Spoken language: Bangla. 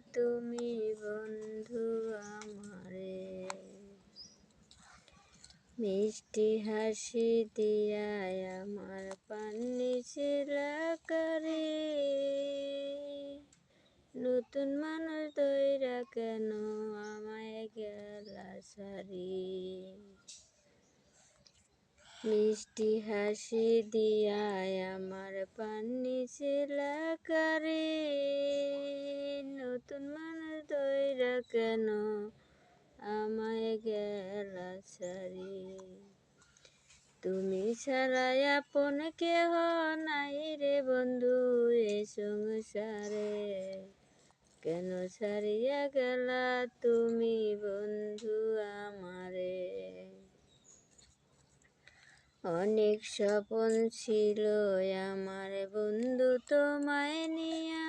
তুমি বন্ধু আমারে, মিষ্টি হাসি দিয়া আমার পানি শিলাকারে, নতুন মানুষ দইরা কেন আমায় গেলা সারি, মিষ্টি হাসি দিয়া আমার পানি শিলাকারে, নতুন মানুষ দইরা কেন আমায় গেলা সারি, তুমি ছাড়া আপন কেহ নাই রে বন্ধু এ সংসারে, কেন ছাড়িয়া গেলা তুমি বন্ধু আমারে, অনেক স্বপ্ন ছিল আমার বন্ধু তোমায় নিয়া,